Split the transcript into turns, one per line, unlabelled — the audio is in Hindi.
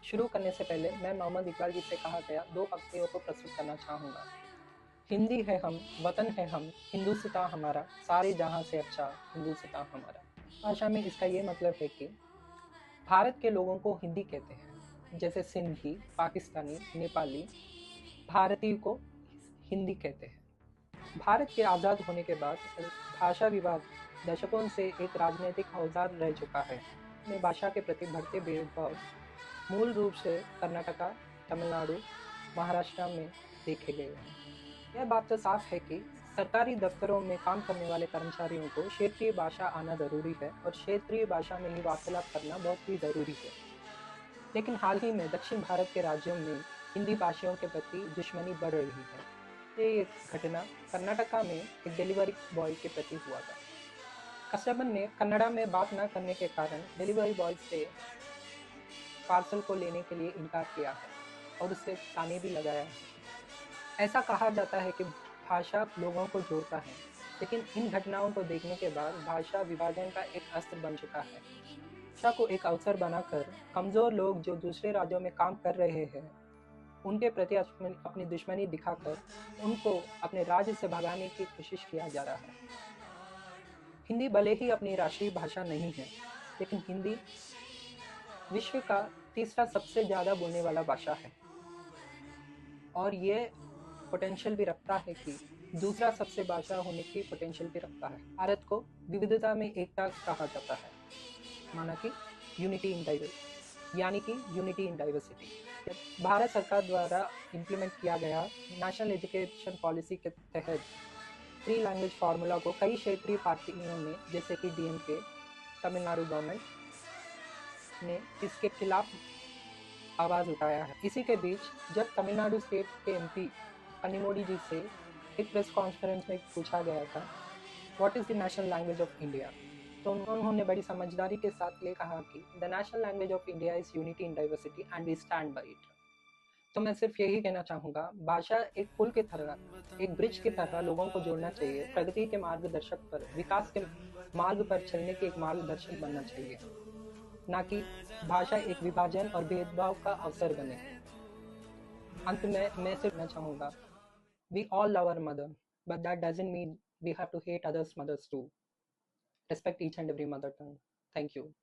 शुरू करने से पहले मैं मोहम्मद इकबाल जी से कहा गया 2 पंक्तियों को प्रस्तुत करना चाहूँगा। हिंदी है हम, वतन है हम, हिंदुस्तां हमारा, सारे जहाँ से अच्छा हिंदुस्तां हमारा। भाषा में इसका ये मतलब है कि भारत के लोगों को हिंदी कहते हैं, जैसे सिंधी, पाकिस्तानी, नेपाली भारतीय को हिंदी कहते हैं। भारत के आज़ाद होने के बाद भाषा विवाद दशकों से एक राजनीतिक औजार रह चुका है। में भाषा के प्रति बढ़ते भेदभाव मूल रूप से कर्नाटका, तमिलनाडु, महाराष्ट्र में देखे गए हैं। यह बात तो साफ है कि सरकारी दफ्तरों में काम करने वाले कर्मचारियों को क्षेत्रीय भाषा आना ज़रूरी है और क्षेत्रीय भाषा में ही वार्तालाप करना बहुत ही ज़रूरी है। लेकिन हाल ही में दक्षिण भारत के राज्यों में हिंदी भाषियों के प्रति दुश्मनी बढ़ रही है। ये एक घटना कर्नाटका में एक डिलीवरी बॉय के प्रति हुआ था। कस्टमर ने कन्नड़ा में बात न करने के कारण डिलीवरी बॉय से पार्सल को लेने के लिए इनकार किया है और उससे ताने भी लगाया है। ऐसा कहा जाता है कि भाषा लोगों को जोड़ता है, लेकिन इन घटनाओं को देखने के बाद भाषा विभाजन का एक अस्त्र बन चुका है। भाषा को एक अवसर बनाकर कमजोर लोग जो दूसरे राज्यों में काम कर रहे हैं, उनके प्रति अपनी दुश्मनी दिखाकर उनको अपने राज्य से भगाने की कोशिश किया जा रहा है। हिंदी भले ही अपनी राष्ट्रीय भाषा नहीं है, लेकिन हिंदी विश्व का तीसरा सबसे ज़्यादा बोलने वाला भाषा है और ये पोटेंशियल भी रखता है कि दूसरा सबसे भाषा होने की पोटेंशियल भी रखता है। भारत को विविधता में एकता कहा जाता है, माना कि यूनिटी इन डाइवर्सिटी, यानी कि यूनिटी इन डाइवर्सिटी। भारत सरकार द्वारा इम्प्लीमेंट किया गया नेशनल एजुकेशन पॉलिसी के तहत 3 लैंग्वेज फार्मूला को कई क्षेत्रीय पार्टियों ने, जैसे कि डीएमके, तमिलनाडु गवर्नमेंट ने इसके खिलाफ आवाज़ उठाया है। इसी के बीच जब तमिलनाडु स्टेट के एमपी कनिमोडी जी से एक प्रेस कॉन्फ्रेंस में पूछा गया था, what is the national language of India, तो उन्होंने बड़ी समझदारी के साथ ये कहा कि the national language of India is unity in diversity and we stand by it. तो मैं सिर्फ यही कहना चाहूँगा, भाषा एक पुल की तरह, एक ब्रिज की तरह लोगों को जोड़ना चाहिए। प्रगति के मार्गदर्शक पर, विकास के मार्ग पर चलने की एक मार्गदर्शक बनना चाहिए, ना कि भाषा एक विभाजन और भेदभाव का अवसर बने। अंत में मैं सिर्फ कहना चाहूँगा, we all love our mother, but that doesn't mean we have to hate others' mothers too. Respect each and every mother tongue. Thank you.